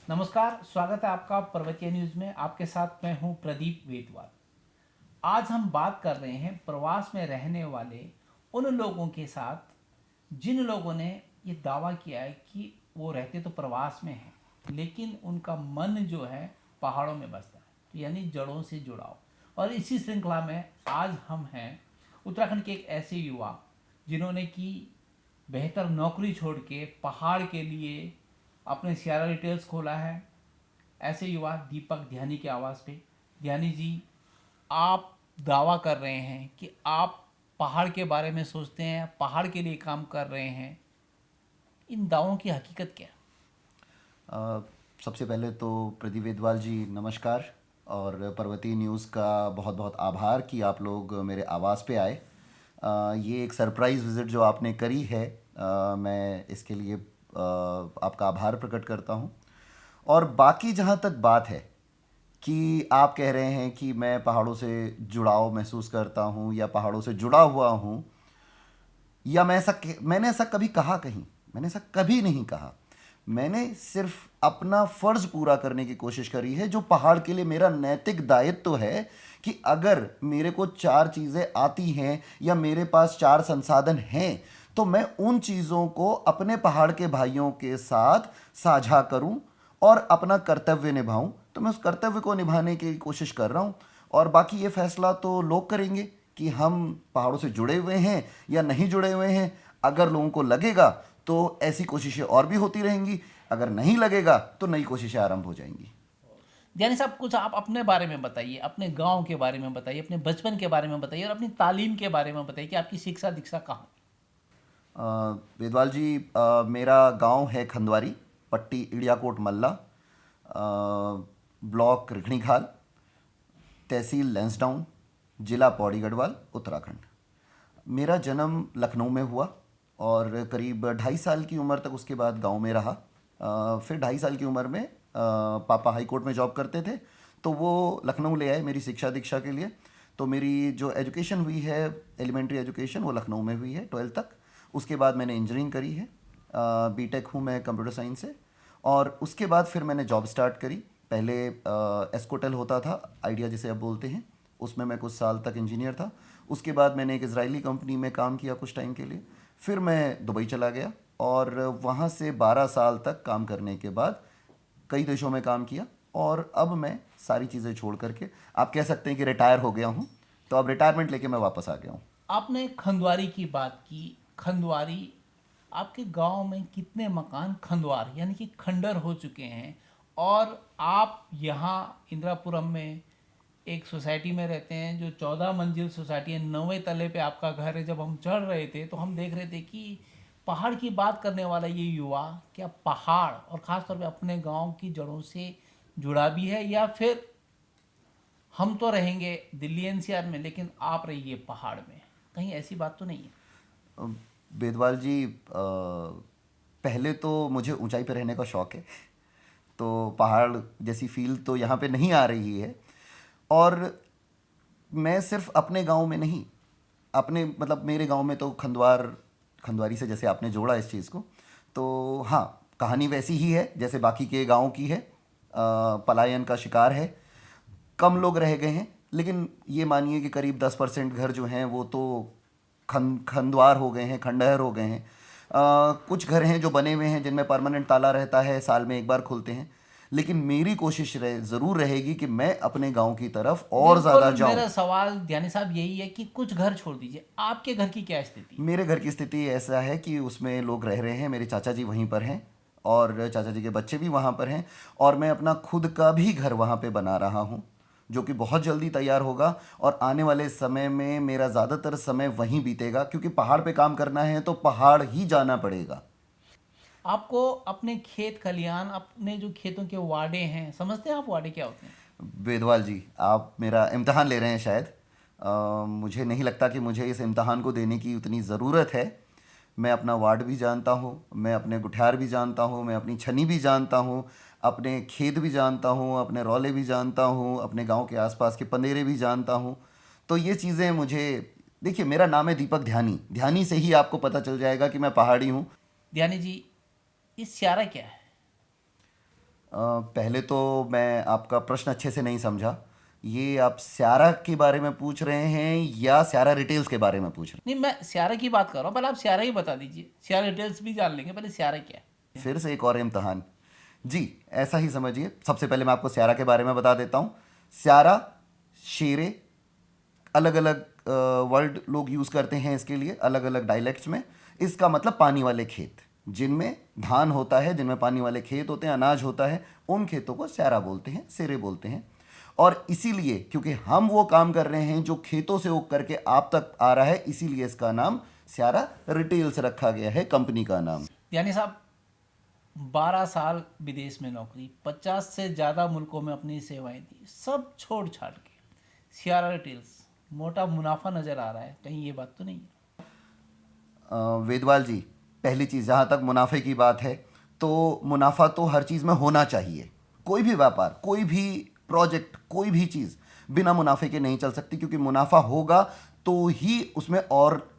नमस्कार, स्वागत है आपका पर्वतीय न्यूज़ में। आपके साथ मैं हूं प्रदीप वेदवाल। आज हम बात कर रहे हैं प्रवास में रहने वाले उन लोगों के साथ जिन लोगों ने ये दावा किया है कि वो रहते तो प्रवास में हैं, लेकिन उनका मन जो है पहाड़ों में बसता है, तो यानी जड़ों से जुड़ाव। और इसी श्रृंखला में आज हम हैं उत्तराखंड के एक ऐसे युवा जिन्होंने की बेहतर नौकरी छोड़ के पहाड़ के लिए अपने सियारा रिटेल्स खोला है। ऐसे युवा दीपक ध्यानी के आवाज़ पे। ध्यानी जी, आप दावा कर रहे हैं कि आप पहाड़ के बारे में सोचते हैं, पहाड़ के लिए काम कर रहे हैं। इन दावों की हकीकत क्या है? अ, सबसे पहले तो प्रदीप वेदवाल जी नमस्कार। और पर्वतीय न्यूज़ का बहुत बहुत आभार कि आप लोग मेरे आवाज़ पे आए। ये एक सरप्राइज़ विज़िट जो आपने करी है, मैं इसके लिए आपका आभार प्रकट करता हूँ। और बाकी जहाँ तक बात है कि आप कह रहे हैं कि मैं पहाड़ों से जुड़ाव महसूस करता हूँ या पहाड़ों से जुड़ा हुआ हूँ, या मैंने ऐसा कभी कहा कहीं? मैंने ऐसा कभी नहीं कहा। मैंने सिर्फ अपना फर्ज पूरा करने की कोशिश करी है, जो पहाड़ के लिए मेरा नैतिक दायित्व तो है कि अगर मेरे को चार चीज़ें आती हैं या मेरे पास चार संसाधन हैं, तो मैं उन चीज़ों को अपने पहाड़ के भाइयों के साथ साझा करूं और अपना कर्तव्य निभाऊं। तो मैं उस कर्तव्य को निभाने की कोशिश कर रहा हूं। और बाकी ये फैसला तो लोग करेंगे कि हम पहाड़ों से जुड़े हुए हैं या नहीं जुड़े हुए हैं। अगर लोगों को लगेगा तो ऐसी कोशिशें और भी होती रहेंगी, अगर नहीं लगेगा तो नई कोशिशें आरंभ हो जाएंगी। ध्यानी साहब, कुछ आप अपने बारे में बताइए, अपने गांव के बारे में बताइए, अपने बचपन के बारे में बताइए और अपनी तालीम के बारे में बताइए कि आपकी शिक्षा दीक्षा कहाँ। अ, वेदवाल जी, मेरा गांव है खंदवारी, पट्टी इड़ियाकोट मल्ला, ब्लॉक रिखणीखाल, तहसील लैंसडाउन, जिला पौड़ी गढ़वाल, उत्तराखंड। मेरा जन्म लखनऊ में हुआ और करीब 2.5 साल की उम्र तक उसके बाद गांव में रहा। फिर 2.5 साल की उम्र में पापा हाई कोर्ट में जॉब करते थे, तो वो लखनऊ ले आए मेरी शिक्षा दीक्षा के लिए। तो मेरी जो एजुकेशन हुई है, एलिमेंट्री एजुकेशन, वो लखनऊ में हुई है 12th तक। उसके बाद मैंने इंजीनियरिंग करी है, बीटेक हूँ मैं कंप्यूटर साइंस से। और उसके बाद फिर मैंने जॉब स्टार्ट करी। पहले एस्कोटेल होता था, आइडिया जिसे अब बोलते हैं, उसमें मैं कुछ साल तक इंजीनियर था। उसके बाद मैंने एक इजरायली कंपनी में काम किया कुछ टाइम के लिए। फिर मैं दुबई चला गया और वहाँ से 12 साल तक काम करने के बाद कई देशों में काम किया। और अब मैं सारी चीज़ें छोड़ करके, आप कह सकते हैं कि रिटायर हो गया हूँ। तो अब रिटायरमेंट लेके मैं वापस आ गया हूँ। आपने खंदवारी की बात की। खंदवारी, आपके गांव में कितने मकान खंदवार यानी कि खंडर हो चुके हैं? और आप यहाँ इंदिरापुरम में एक सोसाइटी में रहते हैं जो 14 मंजिल सोसाइटी है, 9वें तले पे आपका घर है। जब हम चढ़ रहे थे तो हम देख रहे थे कि पहाड़ की बात करने वाला ये युवा क्या पहाड़ और ख़ासतौर पे अपने गांव की जड़ों से जुड़ा भी है, या फिर हम तो रहेंगे दिल्ली एनसीआर में लेकिन आप रहिए पहाड़ में? कहीं ऐसी बात तो नहीं है? अ, बेदवाल जी, पहले तो मुझे ऊंचाई पर रहने का शौक़ है, तो पहाड़ जैसी फील तो यहाँ पे नहीं आ रही है। और मैं सिर्फ अपने गांव में नहीं, अपने मतलब मेरे गांव में तो खंदवारी से जैसे आपने जोड़ा इस चीज़ को, तो हाँ, कहानी वैसी ही है जैसे बाकी के गांव की है। पलायन का शिकार है, कम लोग रह गए हैं, लेकिन ये मानिए कि करीब 10% घर जो हैं वो तो खंदवार हो गए हैं, खंडहर हो गए हैं। कुछ घर हैं जो बने हुए हैं जिनमें परमानेंट ताला रहता है, साल में एक बार खुलते हैं। लेकिन मेरी कोशिश ज़रूर रहेगी कि मैं अपने गांव की तरफ और बिल्कुल। ज़्यादा जाऊं। मेरा सवाल ध्यानी साहब यही है कि कुछ घर छोड़ दीजिए, आपके घर की क्या स्थिति है? मेरे घर की स्थिति ऐसा है कि उसमें लोग रह रहे हैं, मेरे चाचा जी वहीं पर हैं और चाचा जी के बच्चे भी वहाँ पर हैं। और मैं अपना खुद का भी घर वहाँ पे बना रहा हूँ, जो कि बहुत जल्दी तैयार होगा। और आने वाले समय में मेरा ज़्यादातर समय वहीं बीतेगा, क्योंकि पहाड़ पे काम करना है तो पहाड़ ही जाना पड़ेगा। आपको अपने खेत खलियान, अपने जो खेतों के वाड़े हैं, समझते हैं आप वाड़े क्या होते हैं? वेदवाल जी, आप मेरा इम्तहान ले रहे हैं शायद। मुझे नहीं लगता कि मुझे इस इम्तहान को देने की उतनी ज़रूरत है। मैं अपना वार्ड भी जानता हूँ, मैं अपने गुठियार भी जानता हूँ, मैं अपनी छनी भी जानता हूँ, अपने खेत भी जानता हूँ, अपने रौले भी जानता हूँ, अपने गांव के आसपास के पंदेरे भी जानता हूँ। तो ये चीज़ें मुझे, देखिए मेरा नाम है दीपक ध्यानी, ध्यानी से ही आपको पता चल जाएगा कि मैं पहाड़ी हूँ। ध्यानी जी, इस स्यारा क्या है? पहले तो मैं आपका प्रश्न अच्छे से नहीं समझा। ये आप स्यारा के बारे में पूछ रहे हैं या स्यारा रिटेल्स के बारे में पूछ रहे नहीं, मैं सियारा की बात कर रहा हूँ, पहले आप सियारा ही बता दीजिए, सियारा डिटेल्स भी जान लेंगे, पहले सियारा क्या है। हैं? फिर से एक और इम्तहान। जी, ऐसा ही समझिए। सबसे पहले मैं आपको स्यारा के बारे में बता देता हूँ। स्यारा, शेरे, अलग अलग वर्ड लोग यूज़ करते हैं इसके लिए, अलग अलग डायलेक्ट्स में। इसका मतलब पानी वाले खेत, जिनमें धान होता है, जिनमें पानी वाले खेत होते हैं, अनाज होता है, उन खेतों को स्यारा बोलते हैं, सेरे बोलते हैं। और इसीलिए क्योंकि हम वो काम कर रहे हैं जो खेतों से उग करके आप तक आ रहा है, इसीलिए इसका नाम स्यारा रिटेल्स रखा गया है, कंपनी का नाम। यानी साहब 12 साल विदेश में नौकरी, 50 से ज़्यादा मुल्कों में अपनी सेवाएं दी, सब छोड़ छाड़ के सियारा रिटेल्स, मोटा मुनाफा नज़र आ रहा है, कहीं ये बात तो नहीं है? वेदवाल जी, पहली चीज़, जहाँ तक मुनाफे की बात है, तो मुनाफा तो हर चीज़ में होना चाहिए। कोई भी व्यापार, कोई भी प्रोजेक्ट, कोई भी चीज़ बिना मुनाफे के नहीं चल सकती, क्योंकि मुनाफा होगा तो ही उसमें और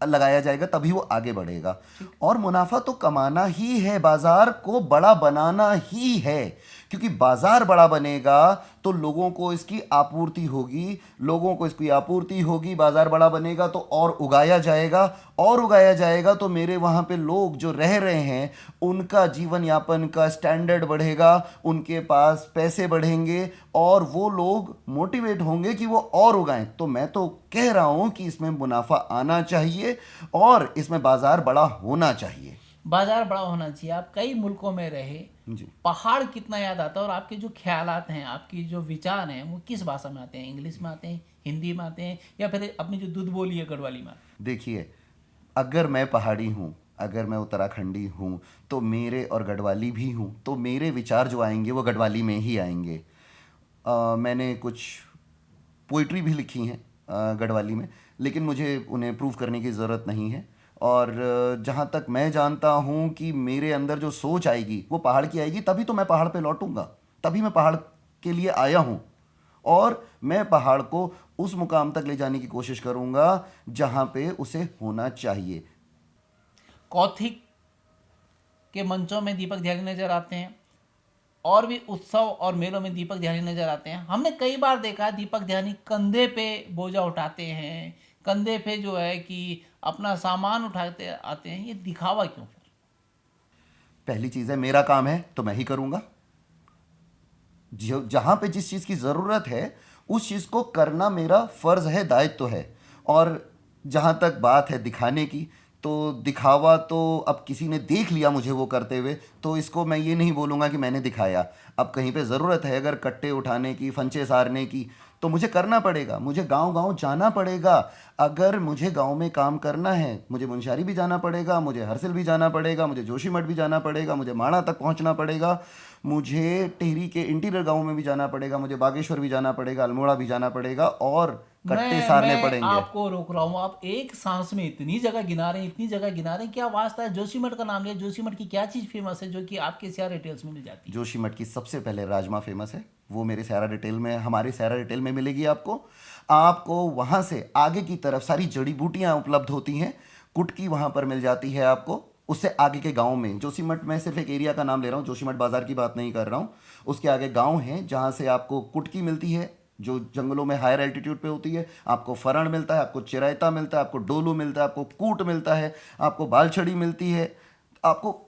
लगाया जाएगा, तभी वो आगे बढ़ेगा। और मुनाफा तो कमाना ही है, बाजार को बड़ा बनाना ही है, क्योंकि बाजार बड़ा बनेगा तो लोगों को इसकी आपूर्ति होगी, लोगों को इसकी आपूर्ति होगी, बाजार बड़ा बनेगा तो और उगाया जाएगा, और उगाया जाएगा तो मेरे वहाँ पे लोग जो रह रहे हैं उनका जीवन यापन का स्टैंडर्ड बढ़ेगा, उनके पास पैसे बढ़ेंगे और वो लोग मोटिवेट होंगे कि वो और उगाएं। तो मैं तो कह रहा हूँ कि इसमें मुनाफा आना चाहिए और इसमें बाजार बड़ा होना चाहिए। बाजार बड़ा होना चाहिए। आप कई मुल्कों में रहे, जी, पहाड़ कितना याद आता है, और आपके जो ख्यालात हैं, आपकी जो विचार हैं, वो किस भाषा में आते हैं? इंग्लिश में आते हैं, हिंदी में आते हैं, या फिर अपनी जो दूध बोली है गढ़वाली में? देखिए, अगर मैं पहाड़ी हूँ, अगर मैं उत्तराखंडी हूँ, तो मेरे और गढ़वाली भी हूँ, तो मेरे विचार जो आएंगे वो गढ़वाली में ही आएंगे। मैंने कुछ पोइट्री भी लिखी हैं गढ़वाली में, लेकिन मुझे उन्हें प्रूव करने की ज़रूरत नहीं है। और जहाँ तक मैं जानता हूँ कि मेरे अंदर जो सोच आएगी वो पहाड़ की आएगी, तभी तो मैं पहाड़ पे लौटूंगा, तभी मैं पहाड़ के लिए आया हूँ। और मैं पहाड़ को उस मुकाम तक ले जाने की कोशिश करूँगा जहाँ पे उसे होना चाहिए। कौथिक के मंचों में दीपक ध्यानी नजर आते हैं, और भी उत्सव और मेलों में दीपक ध्यानी नजर आते हैं। हमने कई बार देखा है दीपक ध्यानी कंधे पे बोझा उठाते हैं, कंधे पे जो है कि अपना सामान उठाते आते हैं। ये दिखावा क्यों फिर? पहली चीज़ है, मेरा काम है तो मैं ही करूँगा। जहाँ पे जिस चीज़ की ज़रूरत है उस चीज़ को करना मेरा फ़र्ज़ है, दायित्व है। और जहाँ तक बात है दिखाने की, तो दिखावा तो अब किसी ने देख लिया मुझे वो करते हुए, तो इसको मैं ये नहीं बोलूँगा कि मैंने दिखाया। अब कहीं पे ज़रूरत है अगर कट्टे उठाने की, फंचे सारने की, तो मुझे करना पड़ेगा, मुझे गांव-गांव जाना पड़ेगा। अगर मुझे गांव में काम करना है, मुझे मुनस्यारी भी जाना पड़ेगा, मुझे हरसिल भी जाना पड़ेगा, मुझे जोशीमठ भी जाना पड़ेगा, मुझे माणा तक पहुंचना पड़ेगा, मुझे टिहरी के इंटीरियर गाँव में भी जाना पड़ेगा, मुझे बागेश्वर भी जाना पड़ेगा, अल्मोड़ा भी जाना पड़ेगा, और कट्टे सारने मैं पड़ेंगे। आपको रोक रहा हूँ, आप एक सांस में इतनी जगह गिना रहे हैं, इतनी जगह गिना रहे हैं, क्या वास्ता है? जोशीमठ का नाम लिया, जोशीमठ की क्या चीज़ फेमस है जो कि आपके सियारा रिटेल्स में मिल जाती है? जोशीमठ की सबसे पहले राजमा फेमस है, वो मेरे सैरा रिटेल में, हमारे सैरा रिटेल में मिलेगी आपको। आपको वहाँ से आगे की तरफ सारी जड़ी बूटियाँ उपलब्ध होती हैं, कुटकी वहाँ पर मिल जाती है आपको। उससे आगे के गांव में, जोशीमठ में सिर्फ एक एरिया का नाम ले रहा हूँ, जोशीमठ बाजार की बात नहीं कर रहा हूँ, उसके आगे गांव हैं जहाँ से आपको कुटकी मिलती है जो जंगलों में हायर एल्टीट्यूड पे होती है, आपको फरण मिलता है, आपको चिरायता मिलता है, आपको डोलू मिलता है, आपको कूट मिलता है, आपको बालछड़ी मिलती है, आपको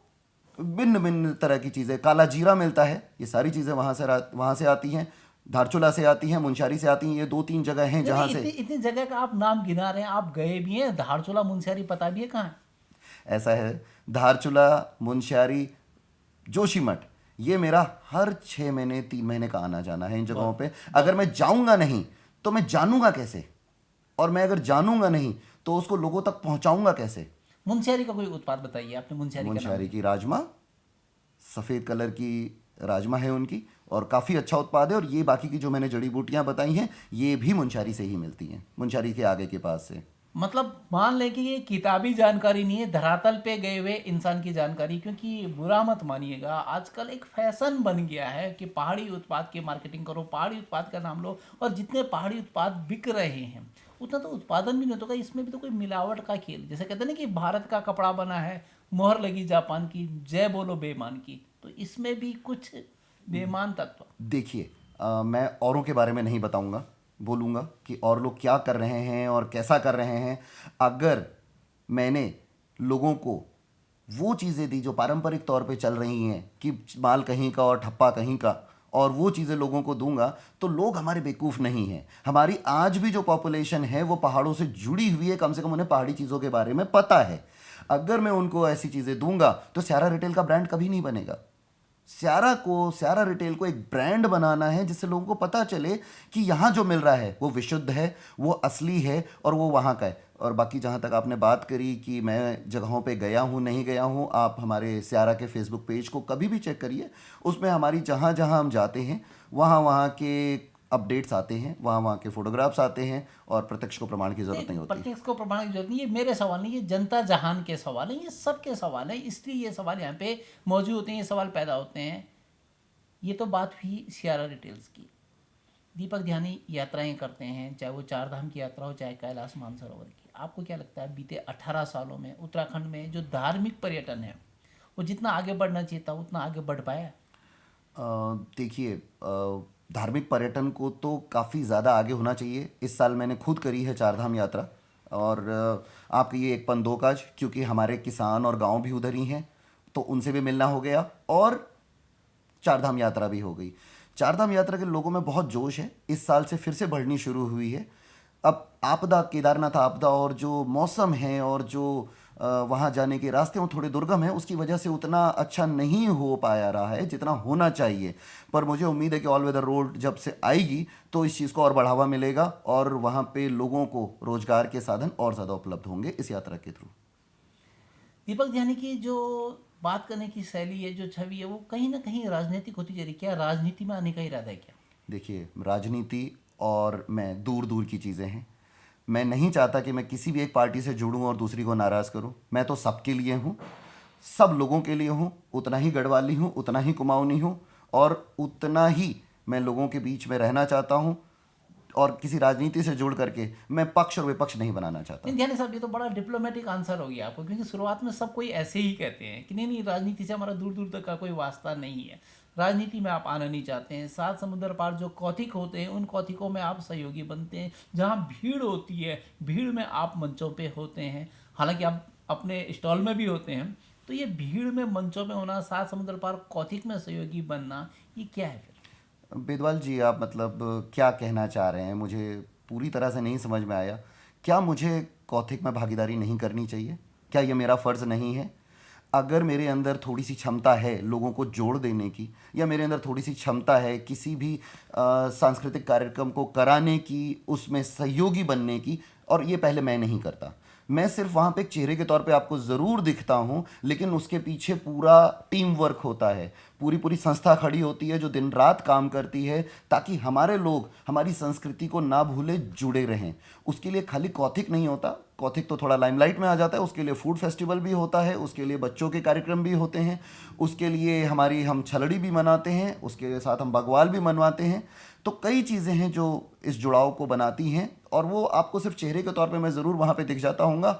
भिन्न भिन्न तरह की चीज़ें, काला जीरा मिलता है। ये सारी चीज़ें वहाँ से आती हैं, धारचूला से आती हैं, मुनस्यारी से आती हैं। ये 2-3 जगह हैं जहाँ इतनी से। इतनी जगह का आप नाम गिना रहे हैं, आप गए भी हैं? धारचूला मुनस्यारी पता भी है कहाँ है? ऐसा है, धारचूला, मुनस्यारी, जोशीमठ, ये मेरा हर 6 महीने 3 महीने का आना जाना है इन जगहों पे। अगर मैं जाऊंगा नहीं तो मैं जानूंगा कैसे, और मैं अगर जानूंगा नहीं तो उसको लोगों तक पहुंचाऊंगा कैसे। मुनस्यारी का कोई उत्पाद बताइए, आपने मुनस्यारी का नाम मुनस्यारी की राजमा, सफ़ेद कलर की राजमा है उनकी, और काफ़ी अच्छा उत्पाद है। और ये बाकी की जो मैंने जड़ी बूटियां बताई हैं ये भी मुनस्यारी से ही मिलती हैं, मुनस्यारी के आगे के पास से। मतलब मान लें कि ये किताबी जानकारी नहीं है, धरातल पे गए हुए इंसान की जानकारी। क्योंकि बुरा मत मानिएगा, आजकल एक फैशन बन गया है कि पहाड़ी उत्पाद की मार्केटिंग करो, पहाड़ी उत्पाद का नाम लो, और जितने पहाड़ी उत्पाद बिक रहे हैं उतना तो उत्पादन भी नहीं होता। इसमें भी तो कोई मिलावट का खेल, जैसे कहते हैं ना कि भारत का कपड़ा बना है, मोहर लगी जापान की, जय बोलो बेईमान की, तो इसमें भी कुछ बेईमान तत्व। देखिए, मैं औरों के बारे में नहीं बताऊंगा, बोलूंगा कि और लोग क्या कर रहे हैं और कैसा कर रहे हैं। अगर मैंने लोगों को वो चीज़ें दी जो पारंपरिक तौर पे चल रही हैं कि माल कहीं का और ठप्पा कहीं का, और वो चीज़ें लोगों को दूंगा, तो लोग हमारे बेवकूफ़ नहीं हैं। हमारी आज भी जो पॉपुलेशन है वो पहाड़ों से जुड़ी हुई है, कम से कम उन्हें पहाड़ी चीज़ों के बारे में पता है। अगर मैं उनको ऐसी चीज़ें दूंगा तो स्यारा रिटेल का ब्रांड कभी नहीं बनेगा। स्यारा रिटेल को एक ब्रांड बनाना है जिससे लोगों को पता चले कि यहाँ जो मिल रहा है वो विशुद्ध है, वो असली है और वो वहाँ का है। और बाकी जहाँ तक आपने बात करी कि मैं जगहों पे गया हूँ नहीं गया हूँ, आप हमारे स्यारा के फेसबुक पेज को कभी भी चेक करिए। उसमें हमारी जहाँ जहाँ हम जाते हैं वहाँ वहाँ के अपडेट्स आते हैं, वहाँ वहाँ के फोटोग्राफ्स आते हैं, और प्रत्यक्ष को प्रमाण की ज़रूरत नहीं होती। प्रत्यक्ष को प्रमाण की जरूरत नहीं, ये मेरे सवाल नहीं, ये जनता जहान के सवाल है, ये सबके सवाल है, इसलिए ये सवाल यहाँ पे मौजूद होते हैं, ये सवाल पैदा होते हैं। ये तो बात हुई स्यारा रिटेल्स की। दीपक ध्यानी यात्राएं करते हैं, चाहे वो चार धाम की यात्रा हो, चाहे कैलाश मानसरोवर की। आपको क्या लगता है बीते 18 सालों में उत्तराखंड में जो धार्मिक पर्यटन है वो जितना आगे बढ़ना चाहिए था उतना आगे बढ़ पाया? देखिए, धार्मिक पर्यटन को तो काफ़ी ज़्यादा आगे होना चाहिए। इस साल मैंने खुद करी है चारधाम यात्रा, और आपके ये एक पन दो काज, क्योंकि हमारे किसान और गांव भी उधर ही हैं, तो उनसे भी मिलना हो गया और चारधाम यात्रा भी हो गई। चारधाम यात्रा के लोगों में बहुत जोश है, इस साल से फिर से बढ़नी शुरू हुई है। अब आपदा, केदारनाथ आपदा, और जो मौसम है और जो वहाँ जाने के रास्ते वो थोड़े दुर्गम है, उसकी वजह से उतना अच्छा नहीं हो पाया रहा है जितना होना चाहिए। पर मुझे उम्मीद है कि ऑल वेदर रोड जब से आएगी तो इस चीज़ को और बढ़ावा मिलेगा और वहाँ पे लोगों को रोजगार के साधन और ज़्यादा उपलब्ध होंगे इस यात्रा के थ्रू। दीपक ध्यानी की जो बात करने की शैली है, जो छवि है, वो कहीं ना कहीं राजनीतिक होती जा रही है। क्या राजनीति में आने का इरादा है क्या? देखिए, राजनीति और मैं दूर दूर की चीज़ें हैं। मैं नहीं चाहता कि मैं किसी भी एक पार्टी से जुड़ूं और दूसरी को नाराज़ करूं। मैं तो सबके लिए हूं, सब लोगों के लिए हूं, उतना ही गढ़वाली हूं, उतना ही कुमाऊनी हूं, और उतना ही मैं लोगों के बीच में रहना चाहता हूं। और किसी राजनीति से जुड़ करके मैं पक्ष और विपक्ष नहीं बनाना चाहता। नहीं ध्यानी साहब, ये तो बड़ा डिप्लोमेटिक आंसर हो गया आपको, क्योंकि शुरुआत में सब कोई ऐसे ही कहते हैं कि नहीं नहीं, राजनीति से हमारा दूर दूर तक का कोई वास्ता नहीं है, राजनीति में आप आना नहीं चाहते हैं। सात समुद्र पार जो कौथिक होते हैं उन कौथिकों में आप सहयोगी बनते हैं, जहाँ भीड़ होती है भीड़ में आप मंचों पे होते हैं, हालांकि आप अपने स्टॉल में भी होते हैं। तो ये भीड़ में मंचों में होना, सात समुद्र पार कौथिक में सहयोगी बनना, ये क्या है फिर? बेदवाल जी, आप मतलब क्या कहना चाह रहे हैं? मुझे पूरी तरह से नहीं समझ में आया। क्या मुझे कौथिक में भागीदारी नहीं करनी चाहिए? क्या ये मेरा फ़र्ज़ नहीं है? अगर मेरे अंदर थोड़ी सी क्षमता है लोगों को जोड़ देने की, या मेरे अंदर थोड़ी सी क्षमता है किसी भी सांस्कृतिक कार्यक्रम को कराने की, उसमें सहयोगी बनने की, और ये पहले मैं नहीं करता। मैं सिर्फ वहाँ पे एक चेहरे के तौर पे आपको ज़रूर दिखता हूँ, लेकिन उसके पीछे पूरा टीम वर्क होता है, पूरी पूरी संस्था खड़ी होती है जो दिन रात काम करती है ताकि हमारे लोग हमारी संस्कृति को ना भूले, जुड़े रहें। उसके लिए खाली कौथिक नहीं होता, कौथिक तो थोड़ा लाइमलाइट में आ जाता है, उसके लिए फूड फेस्टिवल भी होता है, उसके लिए बच्चों के कार्यक्रम भी होते हैं, उसके लिए हम छलड़ी भी मनाते हैं, उसके साथ हम बग्वाल भी मनवाते हैं। तो कई चीज़ें हैं जो इस जुड़ाव को बनाती हैं, और वो आपको सिर्फ चेहरे के तौर पे मैं ज़रूर वहाँ पे दिख जाता हूँगा।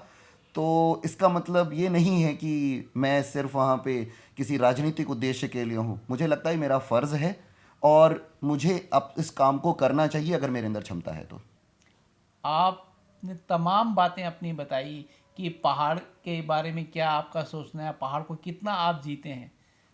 तो इसका मतलब ये नहीं है कि मैं सिर्फ वहाँ पे किसी राजनीतिक उद्देश्य के लिए हूँ। मुझे लगता है मेरा फ़र्ज़ है और मुझे अब इस काम को करना चाहिए अगर मेरे अंदर क्षमता है तो। आपने तमाम बातें अपनी बताई कि पहाड़ के बारे में क्या आपका सोचना है, पहाड़ को कितना आप जीते हैं।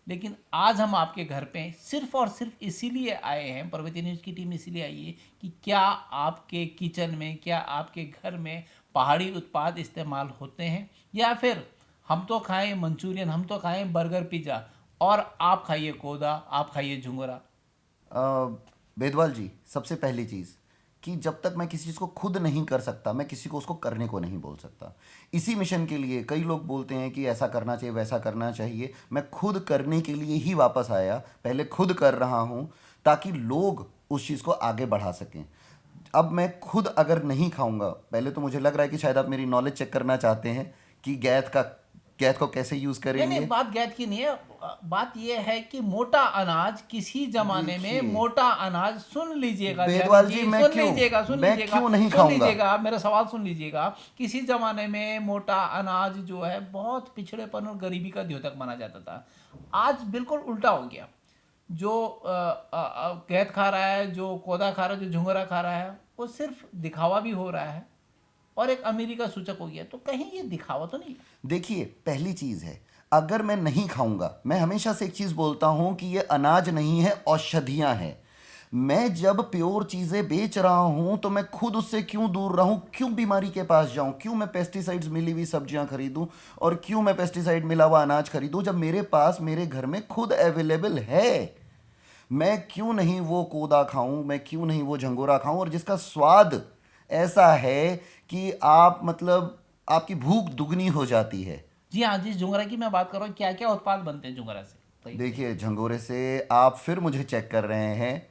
लेकिन आज हम आपके घर पे सिर्फ और सिर्फ इसीलिए आए हैं, पर्वतीय न्यूज़ की टीम इसीलिए आई है कि क्या आपके किचन में, क्या आपके घर में पहाड़ी उत्पाद इस्तेमाल होते हैं, या फिर हम तो खाएं मंचूरियन, हम तो खाएं बर्गर पिज़्ज़ा, और आप खाइए कोदा, आप खाइए झुंगरा। बेदवाल जी, सबसे पहली चीज़ कि जब तक मैं किसी चीज़ को खुद नहीं कर सकता, मैं किसी को उसको करने को नहीं बोल सकता। इसी मिशन के लिए कई लोग बोलते हैं कि ऐसा करना चाहिए, वैसा करना चाहिए। मैं खुद करने के लिए ही वापस आया, पहले खुद कर रहा हूँ ताकि लोग उस चीज़ को आगे बढ़ा सकें। अब मैं खुद अगर नहीं खाऊंगा, पहले तो मुझे लग रहा है कि शायद आप मेरी नॉलेज चेक करना चाहते हैं कि गैद को कैसे यूज़ नहीं करेंगे। नहीं, बात गैद की नहीं है, बात यह है कि मोटा अनाज किसी जमाने में, देखिए मोटा अनाज, सुन लीजिएगा बेदवाल ध्यानी जी, जी, मैं सुन क्यों लीजिएगा, सुन मैं लीजिएगा, क्यों नहीं सुन खाऊंगा? लीजिएगा, मेरा सवाल सुन लीजिएगा। किसी जमाने में मोटा अनाज जो है बहुत पिछड़ेपन और गरीबी का द्योतक माना जाता था। आज बिल्कुल उल्टा हो गया। जो कैद खा रहा है, जो कोदा खा रहा है, जो झुंगरा खा रहा है, वो सिर्फ दिखावा भी हो रहा है और एक अमीरी का सूचक हो गया। तो कहीं ये दिखावा तो नहीं? देखिए, पहली चीज है, अगर मैं नहीं खाऊंगा, मैं हमेशा से एक चीज बोलता हूं कि ये अनाज नहीं है, औषधियां हैं। मैं जब प्योर चीजें बेच रहा हूं तो मैं खुद उससे क्यों दूर रहूं, क्यों बीमारी के पास जाऊं, क्यों मैं पेस्टिसाइड्स मिली हुई सब्जियां खरीदूं और क्यों मैं पेस्टिसाइड मिला हुआ अनाज खरीदूं, जब मेरे पास मेरे घर में खुद अवेलेबल है। मैं क्यों नहीं वो कोदा खाऊं, मैं क्यों नहीं वो झंगोरा खाऊं, और जिसका स्वाद ऐसा है कि आप मतलब आपकी भूख दुगनी हो जाती है। जी हाँ, जिस झुंगरा की मैं बात कर रहा हूँ, क्या क्या उत्पाद बनते हैं झुंगरा से? देखिए, झंगोरे से आप फिर मुझे चेक कर रहे हैं।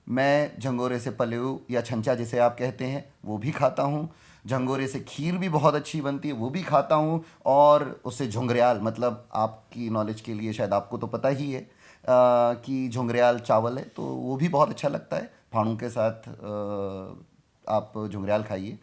मैं झंगोरे से पलेऊ या छंचा जिसे आप कहते हैं वो भी खाता हूँ। झंगोरे से खीर भी बहुत अच्छी बनती है, वो भी खाता हूँ। और उससे झुंगरियाल, मतलब आपकी नॉलेज के लिए शायद आपको तो पता ही है कि झुंगरियाल चावल है, तो वो भी बहुत अच्छा लगता है। फाड़ू के साथ आप झुंगरियाल खाइए।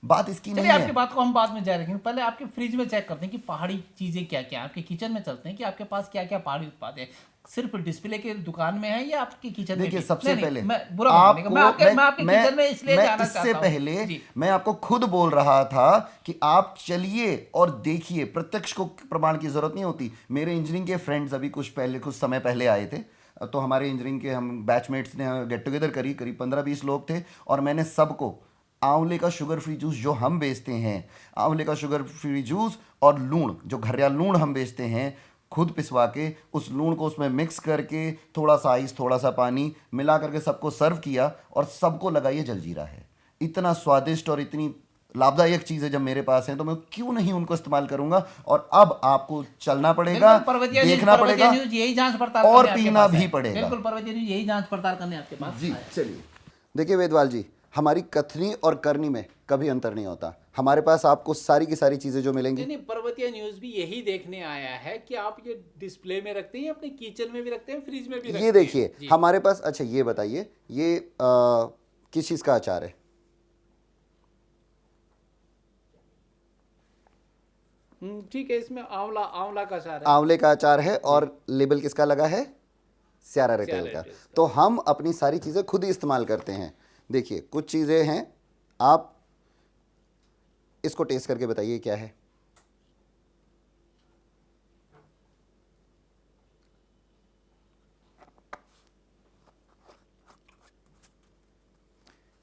बात इसकी नहीं चलिए, है। आपकी बात को हम बाद में जारी रखेंगे। पहले आपके फ्रिज में चेक करते हैं कि पहाड़ी चीजें क्या क्या, आपके किचन में चलते हैं कि आपके पास क्या क्या पहाड़ी उत्पाद है। सिर्फ डिस्प्ले के दुकान में है या आपके किचन में देखिए, भी? सबसे नहीं, पहले मैं बुरा मत मानिएगा, मैं आपके किचन में इसलिए मैं जाना इससे चाहता पहले हूँ जी। मैं आपको खुद बोल रहा था कि आप चलिए और देखिए। प्रत्यक्ष को प्रमाण की जरूरत नहीं होती। मेरे इंजीनियरिंग के फ्रेंड्स अभी कुछ समय पहले आए थे, तो हमारे इंजीनियरिंग के हम बैचमेट्स ने गेट टुगेदर करी, करीब 15-20 लोग थे, और मैंने सबको आंवले का शुगर फ्री जूस जो हम बेचते हैं, आंवले का शुगर फ्री जूस और लूण, जो घरिया लूण हम बेचते हैं, खुद पिसवा के उस लूण को उसमें मिक्स करके थोड़ा सा आइस थोड़ा सा पानी मिला करके सबको सर्व किया, और सबको लगा ये जलजीरा है। इतना स्वादिष्ट और इतनी लाभदायक चीज़ है जब मेरे पास है, तो मैं क्यों नहीं उनको इस्तेमाल करूंगा। और अब आपको चलना पड़ेगा, बिल्कुल देखना पर्वतीय पड़ेगा, न्यूज यही जांच पड़ताल और करने आपके पीना पास भी है। पड़ेगा। बिल्कुल पर्वतीय न्यूज यही जांच पड़ताल करने आपके पास जी, आया है। चलिए। देखिए वेदवाल जी, हमारी कथनी और करनी में कभी अंतर नहीं होता। हमारे पास आपको सारी की सारी चीज़ें जो मिलेंगी। नहीं नहीं, पर्वतीय न्यूज भी यही देखने आया है कि आप ये डिस्प्ले में रखते हैं, अपने किचन में भी रखते हैं, फ्रिज में भी रखते ये हैं देखिए जी। हमारे पास, अच्छा ये बताइए, ये किस चीज़ का अचार है? ठीक है, इसमें आंवला आंवला का अचार है। आंवले का अचार है, और लेबल किसका लगा है? स्यारा रिटेल का। तो हम अपनी सारी चीज़ें खुद ही इस्तेमाल करते हैं। देखिए, कुछ चीज़ें हैं, आप इसको टेस्ट करके बताइए क्या है।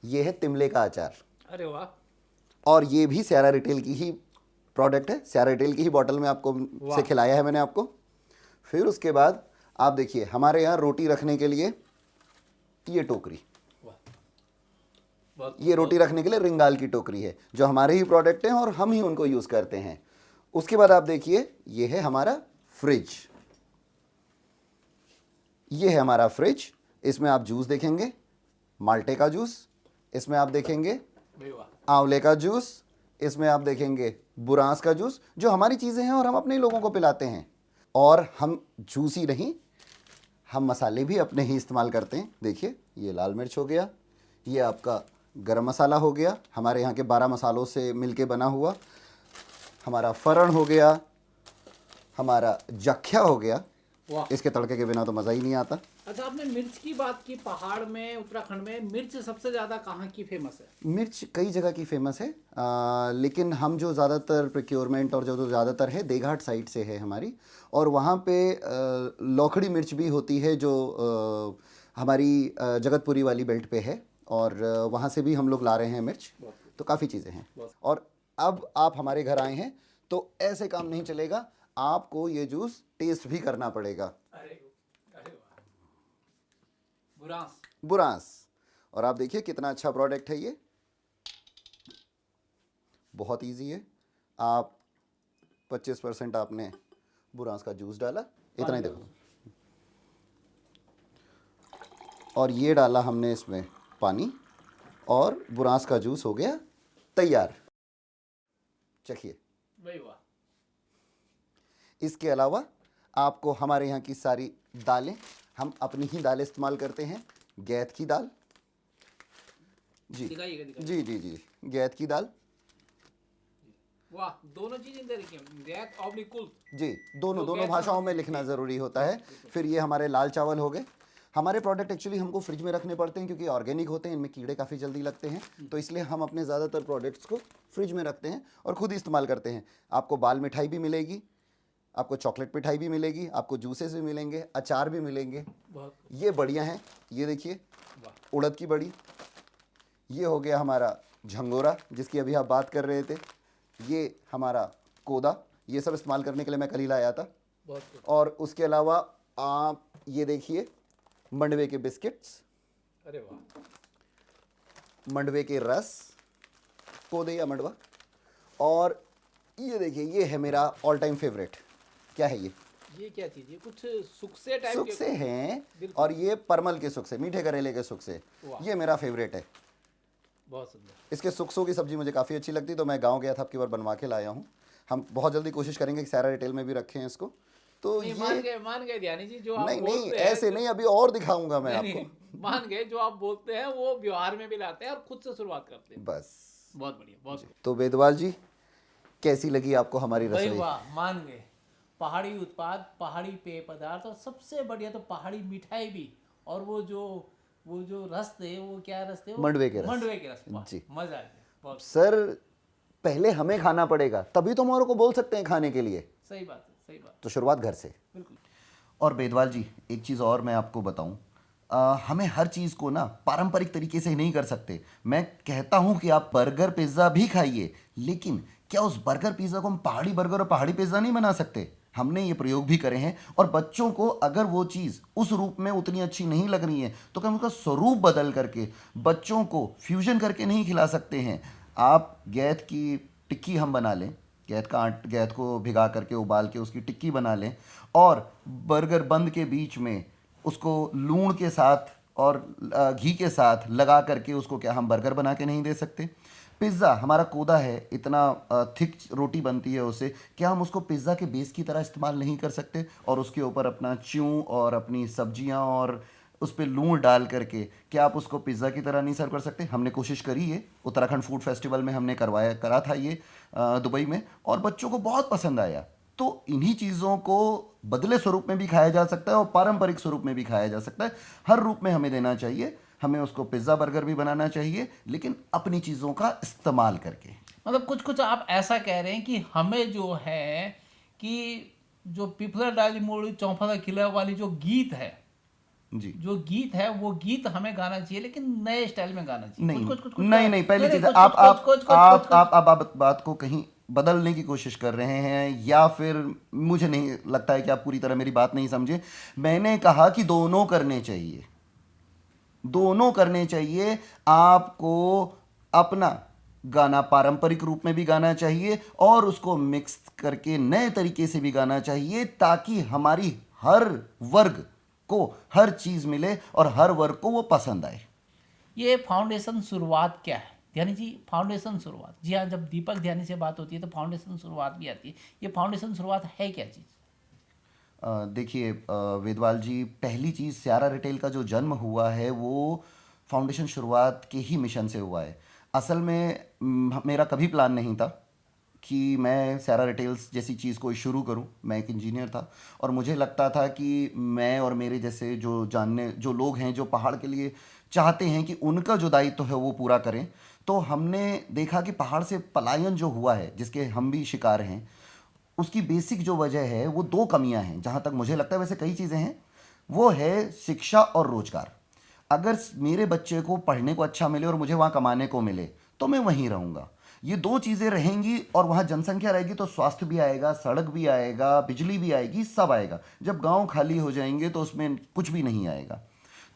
ये है तिमले का अचार, अरे वाह, और ये भी स्यारा रिटेल की ही प्रोडक्ट है। स्यारा रिटेल की ही बॉटल में आपको से खिलाया है मैंने आपको। फिर उसके बाद आप देखिए, हमारे यहाँ रोटी रखने के लिए ये टोकरी, ये रोटी रखने के लिए रिंगाल की टोकरी है, जो हमारे ही प्रोडक्ट हैं और हम ही उनको यूज़ करते हैं। उसके बाद आप देखिए, ये है हमारा फ्रिज। ये है हमारा फ्रिज। इसमें आप जूस देखेंगे, माल्टे का जूस, इसमें आप देखेंगे आंवले का जूस, इसमें आप देखेंगे बुरांस का जूस, जो हमारी चीज़ें हैं और हम अपने लोगों को पिलाते हैं। और हम जूस ही नहीं, हम मसाले भी अपने ही इस्तेमाल करते हैं। देखिए, ये लाल मिर्च हो गया, ये आपका गरम मसाला हो गया, हमारे यहाँ के 12 मसालों से मिलके बना हुआ। हमारा फरण हो गया, हमारा जख्या हो गया। इसके तड़के के बिना तो मज़ा ही नहीं आता। अच्छा, आपने मिर्च की बात की। पहाड़ में, उत्तराखंड में मिर्च सबसे ज़्यादा कहाँ की फेमस है? मिर्च कई जगह की फेमस है, लेकिन हम जो ज़्यादातर प्रोक्योरमेंट और जो ज़्यादातर है देघाट साइड से है हमारी। और वहाँ पे लौखड़ी मिर्च भी होती है, जो हमारी जगतपुरी वाली बेल्ट पे है, और वहाँ से भी हम लोग ला रहे हैं मिर्च। तो काफ़ी चीज़ें हैं। और अब आप हमारे घर आए हैं तो ऐसे काम नहीं चलेगा, आपको ये जूस टेस्ट भी करना पड़ेगा। अरे वाह, बुरांस। बुरांस। और आप देखिए कितना अच्छा प्रोडक्ट है ये, बहुत इजी है। आप 25% आपने बुरांस का जूस डाला, इतना ही देखो, और ये डाला हमने इसमें पानी, और बुरांस का जूस हो गया तैयार। चखिए। वाह। इसके अलावा आपको हमारे यहाँ की सारी दालें, हम अपनी ही दालें इस्तेमाल करते हैं। गैत की दाल, जी दिखाइएगा। जी जी जी, गैत की दाल, वाह, दोनों चीजें दे रखी हैं, गैत ऑब्लिक कुल्थ। जी, दोनों तो दोनों गैस भाषाओं हम- में लिखना ज़रूरी होता है। फिर ये हमारे लाल चावल हो गए। हमारे प्रोडक्ट एक्चुअली हमको फ्रिज में रखने पड़ते हैं क्योंकि ऑर्गेनिक होते हैं, इनमें कीड़े काफ़ी जल्दी लगते हैं, तो इसलिए हम अपने ज़्यादातर प्रोडक्ट्स को फ्रिज में रखते हैं और ख़ुद इस्तेमाल करते हैं। आपको बाल मिठाई भी मिलेगी, आपको चॉकलेट मिठाई भी मिलेगी, आपको जूसेस भी मिलेंगे, अचार भी मिलेंगे। बहुत ये बढ़िया हैं, ये देखिए वाह, उड़द की बड़ी। ये हो गया हमारा झंगोरा जिसकी अभी आप बात कर रहे थे। ये हमारा कोदा, ये सब इस्तेमाल करने के लिए मैं कल ही लाया था। बहुत good। और उसके अलावा आप ये देखिए मंडवे के बिस्किट्स, अरे वाह, मंडवे के रस, कोदे या मंडवा। और ये देखिए ये है मेरा ऑल टाइम फेवरेट। क्या है ये क्या चीज है? कुछ सुक्से टाइप के सुक्से हैं, बिल्कुल। और ये परमल के सुक्से, मीठे करेले के सुक्से। वाह। ये मेरा फेवरेट है। बहुत सुंदर। इसके सुक्सों की सब्जी मुझे काफ़ी अच्छी लगती, तो मैं गांव गया था, अब की बार बनवा के लाया हूँ। हम बहुत जल्दी कोशिश करेंगे कि सारा रिटेल में भी रखें इसको। तो नहीं, ये मान गए ध्यानी जी, जो आप नहीं नहीं बोलते हैं ऐसे नहीं, अभी और दिखाऊंगा मैं नहीं, आपको। नहीं, मान गए, जो आप बोलते हैं वो व्यवहार में भी लाते हैं और खुद से शुरुआत करते हैं। बस। बहुत बढ़िया, बहुत तो वेदवाल जी, कैसी लगी आपको हमारी भाई रसोई? वाह, मान गए। पहाड़ी उत्पाद, पहाड़ी पेय पदार्थ, और सबसे बढ़िया तो पहाड़ी मिठाई भी। और वो जो रस थे, वो क्या रस थे? वो मंडवे के रस। मंडवे के रस। वाह, जी। मजा आ गया बहुत। सर, पहले हमें खाना पड़ेगा, तभी तो हम औरों को बोल सकते हैं खाने के लिए। सही बात है, सही बात। तो शुरुआत घर से। बिल्कुल। और वेदवाल जी, एक चीज़ और मैं आपको बताऊं, हमें हर चीज़ को ना पारंपरिक तरीके से नहीं कर सकते। मैं कहता हूं कि आप बर्गर पिज़्ज़ा भी खाइए, लेकिन क्या उस बर्गर पिज़्ज़ा को हम पहाड़ी बर्गर और पहाड़ी पिज़्ज़ा नहीं बना सकते? हमने ये प्रयोग भी करे हैं। और बच्चों को अगर वो चीज़ उस रूप में उतनी अच्छी नहीं लग रही है, तो क्या हम उसका स्वरूप बदल करके बच्चों को फ्यूजन करके नहीं खिला सकते हैं? आप गैत की टिक्की हम बना लें, गैत को भिगा करके उबाल के उसकी टिक्की बना लें, और बर्गर बंद के बीच में उसको लूण के साथ और घी के साथ लगा करके उसको क्या हम बर्गर बना के नहीं दे सकते? पिज़्ज़ा हमारा कोदा है, इतना थिक रोटी बनती है उससे, क्या हम उसको पिज़्ज़ा के बेस की तरह इस्तेमाल नहीं कर सकते? और उसके ऊपर अपना च्यूं और अपनी सब्जियां और उस पर लूण डाल करके क्या आप उसको पिज़्ज़ा की तरह नहीं सर्व कर सकते? हमने कोशिश करी है, उत्तराखंड फूड फेस्टिवल में हमने करा था ये दुबई में, और बच्चों को बहुत पसंद आया। तो इन्हीं चीज़ों को बदले स्वरूप में भी खाया जा सकता है और पारंपरिक स्वरूप में भी खाया जा सकता है। हर रूप में हमें देना चाहिए। हमें उसको पिज़्ज़ा बर्गर भी बनाना चाहिए, लेकिन अपनी चीज़ों का इस्तेमाल करके। मतलब कुछ आप ऐसा कह रहे हैं कि हमें जो है कि जो पिपला डाली मोड़ी चौंफा का किला वाली जो गीत है, जी जो गीत है, वो गीत हमें गाना चाहिए, लेकिन नए स्टाइल में गाना चाहिए। नहीं कुछ नहीं, पहली चीज़ है, आप को कहीं बदलने की कोशिश कर रहे हैं, या फिर मुझे नहीं लगता है कि आप पूरी तरह मेरी बात नहीं समझे। मैंने कहा कि दोनों करने चाहिए, दोनों करने चाहिए। आपको अपना गाना पारंपरिक रूप में भी गाना चाहिए और उसको मिक्स करके नए तरीके से भी गाना चाहिए, ताकि हमारी हर वर्ग को हर चीज़ मिले और हर वर्ग को वो पसंद आए। ये फाउंडेशन शुरुआत क्या है ध्यानी जी? फाउंडेशन शुरुआत, जी हाँ, जब दीपक ध्यानी से बात होती है तो फाउंडेशन शुरुआत भी आती है। ये फाउंडेशन शुरुआत है क्या चीज़? देखिए वेदवाल जी, पहली चीज़, स्यारा रिटेल का जो जन्म हुआ है वो फाउंडेशन शुरुआत के ही मिशन से हुआ है। असल में मेरा कभी प्लान नहीं था कि मैं स्यारा रिटेल्स जैसी चीज़ को शुरू करूं। मैं एक इंजीनियर था और मुझे लगता था कि मैं और मेरे जैसे जो लोग हैं जो पहाड़ के लिए चाहते हैं कि उनका जो दायित्व है वो पूरा करें। तो हमने देखा कि पहाड़ से पलायन जो हुआ है, जिसके हम भी शिकार हैं, उसकी बेसिक जो वजह है वो दो कमियां हैं, जहां तक मुझे लगता है। वैसे कई चीज़ें हैं, वो है शिक्षा और रोजगार। अगर मेरे बच्चे को पढ़ने को अच्छा मिले और मुझे वहाँ कमाने को मिले तो मैं वहीं रहूँगा। ये दो चीज़ें रहेंगी और वहाँ जनसंख्या रहेगी तो स्वास्थ्य भी आएगा, सड़क भी आएगा, बिजली भी आएगी, सब आएगा। जब गांव खाली हो जाएंगे तो उसमें कुछ भी नहीं आएगा।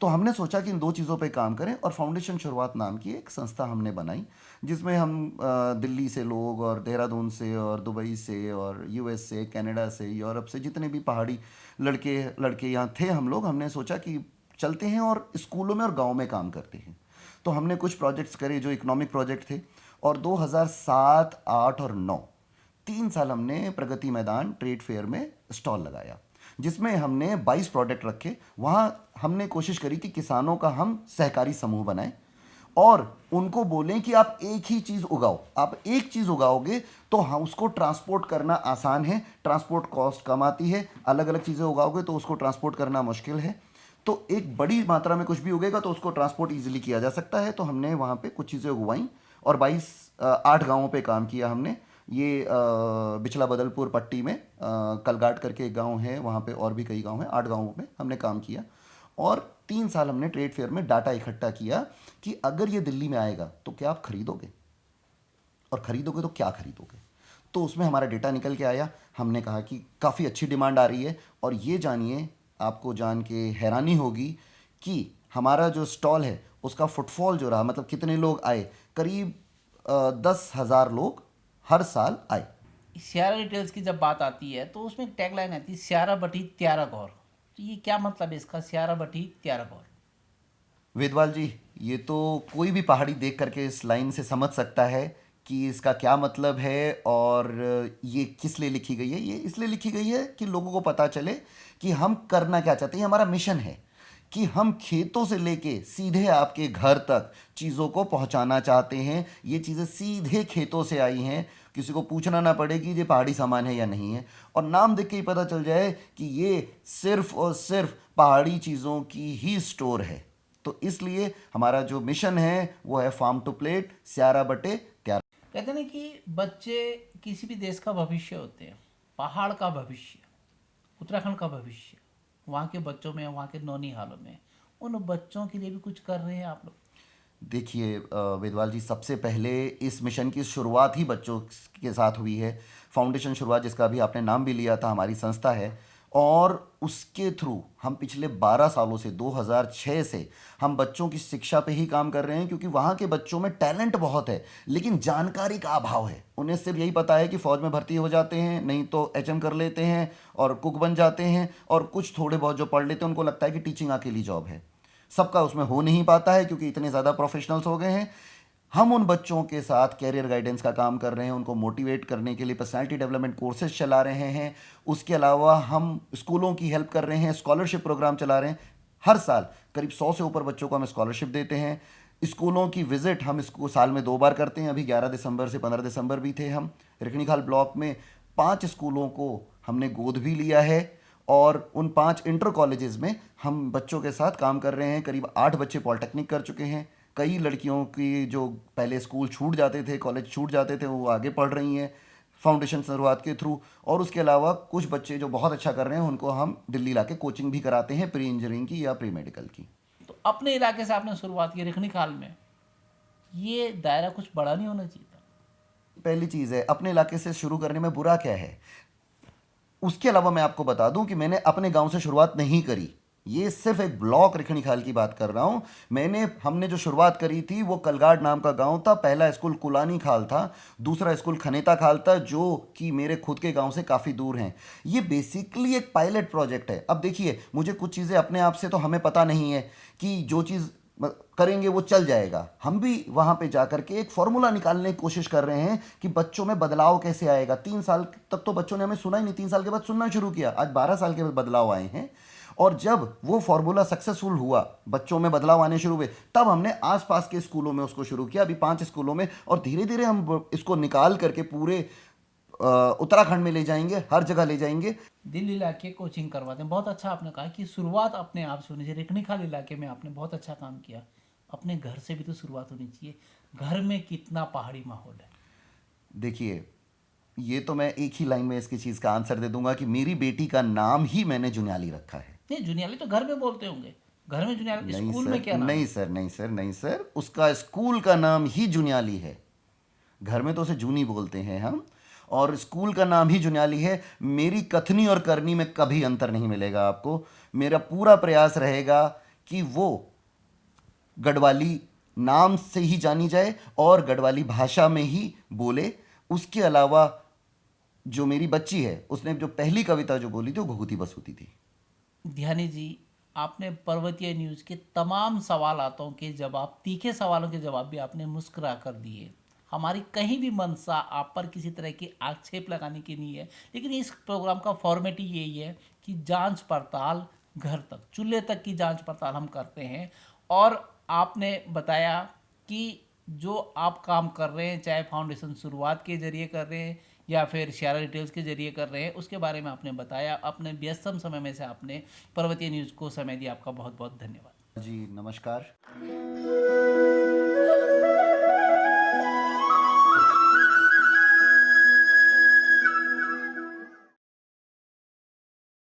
तो हमने सोचा कि इन दो चीज़ों पे काम करें और फाउंडेशन शुरुआत नाम की एक संस्था हमने बनाई, जिसमें हम दिल्ली से लोग और देहरादून से और दुबई से और यूएस से, कनाडा से, यूरोप से, जितने भी पहाड़ी लड़के यहाँ थे, हम लोग, हमने सोचा कि चलते हैं और स्कूलों में और गाँव में काम करते हैं। तो हमने कुछ प्रोजेक्ट्स करे जो इकोनॉमिक प्रोजेक्ट थे, और 2007, 8 और 9 3 साल हमने प्रगति मैदान ट्रेड फेयर में स्टॉल लगाया, जिसमें हमने 22 प्रोडक्ट रखे। वहाँ हमने कोशिश करी कि किसानों का हम सहकारी समूह बनाएं और उनको बोलें कि आप एक ही चीज़ उगाओ। आप एक चीज़ उगाओगे तो हाँ, उसको ट्रांसपोर्ट करना आसान है, ट्रांसपोर्ट कॉस्ट कम आती है। अलग अलग चीज़ें उगाओगे तो उसको ट्रांसपोर्ट करना मुश्किल है। तो एक बड़ी मात्रा में कुछ भी उगेगा तो उसको ट्रांसपोर्ट इजीली किया जा सकता है। तो हमने वहाँ पे कुछ चीज़ें उगवाई और 8 गांवों पे काम किया हमने। ये बिचला बदलपुर पट्टी में कलगाट करके एक गांव है, वहाँ पे और भी कई गांव हैं, 8 गांवों में हमने काम किया। और 3 साल हमने ट्रेड फेयर में डाटा इकट्ठा किया कि अगर ये दिल्ली में आएगा तो क्या आप खरीदोगे, और ख़रीदोगे तो क्या खरीदोगे। तो उसमें हमारा डेटा निकल के आया। हमने कहा कि काफ़ी अच्छी डिमांड आ रही है। और ये जानिए, आपको जान के हैरानी होगी कि हमारा जो स्टॉल है उसका फुटफॉल जो रहा, मतलब कितने लोग आए, करीब 10,000 लोग हर साल आए। स्यारा रिटेल्स की जब बात आती है तो उसमें एक टैगलाइन आती है, स्यारा बटी त्यारा गौर। तो ये क्या मतलब है इसका, स्यारा बटी त्यारा गौर? वेदवाल जी, ये तो कोई भी पहाड़ी देख करके इस लाइन से समझ सकता है कि इसका क्या मतलब है और ये किस लिए लिखी गई है। ये इसलिए लिखी गई है कि लोगों को पता चले कि हम करना क्या चाहते हैं। हमारा मिशन है कि हम खेतों से लेके सीधे आपके घर तक चीज़ों को पहुंचाना चाहते हैं। ये चीज़ें सीधे खेतों से आई हैं, किसी को पूछना ना पड़े कि ये पहाड़ी सामान है या नहीं है, और नाम देख के ही पता चल जाए कि ये सिर्फ और सिर्फ पहाड़ी चीज़ों की ही स्टोर है। तो इसलिए हमारा जो मिशन है वो है फार्म टू प्लेट, स्यारा बटे त्यारा। कहते हैं ना कि बच्चे किसी भी देश का भविष्य होते हैं। पहाड़ का भविष्य, उत्तराखंड का भविष्य, वहाँ के बच्चों में, वहाँ के नौनिहालों में, उन बच्चों के लिए भी कुछ कर रहे हैं आप लोग? देखिए वेदवाल जी, सबसे पहले इस मिशन की शुरुआत ही बच्चों के साथ हुई है। फाउंडेशन शुरुआत, जिसका अभी आपने नाम भी लिया था, हमारी संस्था है। और उसके थ्रू हम पिछले 12 सालों से, 2006 से हम बच्चों की शिक्षा पे ही काम कर रहे हैं, क्योंकि वहाँ के बच्चों में टैलेंट बहुत है लेकिन जानकारी का अभाव है। उन्हें सिर्फ यही पता है कि फ़ौज में भर्ती हो जाते हैं, नहीं तो एचएम कर लेते हैं और कुक बन जाते हैं, और कुछ थोड़े बहुत जो पढ़ लेते हैं उनको लगता है कि टीचिंग अकेली जॉब है। सबका उसमें हो नहीं पाता है क्योंकि इतने ज़्यादा प्रोफेशनल्स हो गए हैं। हम उन बच्चों के साथ कैरियर गाइडेंस का काम कर रहे हैं, उनको मोटिवेट करने के लिए पर्सनालिटी डेवलपमेंट कोर्सेज चला रहे हैं। उसके अलावा हम स्कूलों की हेल्प कर रहे हैं, स्कॉलरशिप प्रोग्राम चला रहे हैं। हर साल करीब 100 से ऊपर बच्चों को हम स्कॉलरशिप देते हैं। स्कूलों की विजिट हम इसको साल में 2 बार करते हैं। अभी 11 दिसंबर से 15 दिसंबर भी थे हम। रिखणीखाल ब्लॉक में 5 स्कूलों को हमने गोद भी लिया है, और उन 5 इंटर कॉलेजेस में हम बच्चों के साथ काम कर रहे हैं। करीब 8 बच्चे पॉलिटेक्निक कर चुके हैं। कई लड़कियों की जो पहले स्कूल छूट जाते थे, कॉलेज छूट जाते थे, वो आगे पढ़ रही हैं फाउंडेशन शुरुआत के थ्रू। और उसके अलावा कुछ बच्चे जो बहुत अच्छा कर रहे हैं उनको हम दिल्ली लाके कोचिंग भी कराते हैं, प्री इंजीनियरिंग की या प्री मेडिकल की। तो अपने इलाके से आपने शुरुआत की रिखणीखाल में, ये दायरा कुछ बड़ा नहीं होना चाहिए था? पहली चीज़ है, अपने इलाके से शुरू करने में बुरा क्या है। उसके अलावा मैं आपको बता दूं कि मैंने अपने गांव से शुरुआत नहीं करी। ये सिर्फ एक ब्लॉक रिखणीखाल की बात कर रहा हूं। हमने जो शुरुआत करी थी वो कलगाड़ नाम का गांव था। पहला स्कूल कुलानी खाल था, दूसरा स्कूल खनेता खाल था, जो कि मेरे खुद के गांव से काफ़ी दूर हैं। ये बेसिकली एक पायलट प्रोजेक्ट है। अब देखिए, मुझे कुछ चीज़ें अपने आप से तो हमें पता नहीं है कि जो चीज़ करेंगे वो चल जाएगा। हम भी वहाँ पे जा कर के एक फॉर्मूला निकालने की कोशिश कर रहे हैं कि बच्चों में बदलाव कैसे आएगा। 3 साल तक तो बच्चों ने हमें सुना ही नहीं, 3 साल के बाद सुनना शुरू किया। आज 12 साल के बाद बदलाव आए हैं। और जब वो फॉर्मूला सक्सेसफुल हुआ, बच्चों में बदलाव आने शुरू हुए, तब हमने आसपास के स्कूलों में उसको शुरू किया। अभी 5 स्कूलों में, और धीरे धीरे हम इसको निकाल करके पूरे उत्तराखंड में ले जाएंगे, हर जगह ले जाएंगे। दिल्ली इलाके कोचिंग करवाते हैं। बहुत अच्छा आपने कहा कि शुरुआत अपने आप से होनी चाहिए। रिखणीखाल इलाके में आपने बहुत अच्छा काम किया। अपने घर से भी तो शुरुआत होनी चाहिए। घर में कितना पहाड़ी माहौल है। देखिए, ये तो मैं एक ही लाइन में इसकी चीज़ का आंसर दे दूंगा कि मेरी बेटी का नाम ही मैंने जुनियाली रखा है। नहीं, जुनियाली तो घर में बोलते होंगे। घर में जुनियाली, नहीं स्कूल सर, में क्या नाम है? नहीं सर, नहीं सर, नहीं सर, उसका स्कूल का नाम ही जुनियाली है। घर में तो उसे जूनी बोलते हैं हम, और स्कूल का नाम ही जुनियाली है। मेरी कथनी और करनी में कभी अंतर नहीं मिलेगा आपको। मेरा पूरा प्रयास रहेगा कि वो गढ़वाली नाम से ही जानी जाए और गढ़वाली भाषा में ही बोले। उसके अलावा जो मेरी बच्ची है, उसने जो पहली कविता जो बोली थी वो घुघुती बसुती थी। ध्यानी जी, आपने पर्वतीय न्यूज़ के तमाम सवालातों के जवाब, तीखे सवालों के जवाब भी आपने मुस्कुरा कर दिए। हमारी कहीं भी मनसा आप पर किसी तरह की आक्षेप लगाने की नहीं है, लेकिन इस प्रोग्राम का फॉर्मेट ही यही है कि जांच पड़ताल घर तक, चूल्हे तक की जांच पड़ताल हम करते हैं। और आपने बताया कि जो आप काम कर रहे हैं, चाहे फाउंडेशन शुरुआत के जरिए कर रहे हैं या फिर शेयर डिटेल्स के जरिए कर रहे हैं, उसके बारे में आपने बताया। अपने व्यस्तम समय में से आपने पर्वतीय न्यूज़ को समय दिया, आपका बहुत बहुत धन्यवाद। जी नमस्कार।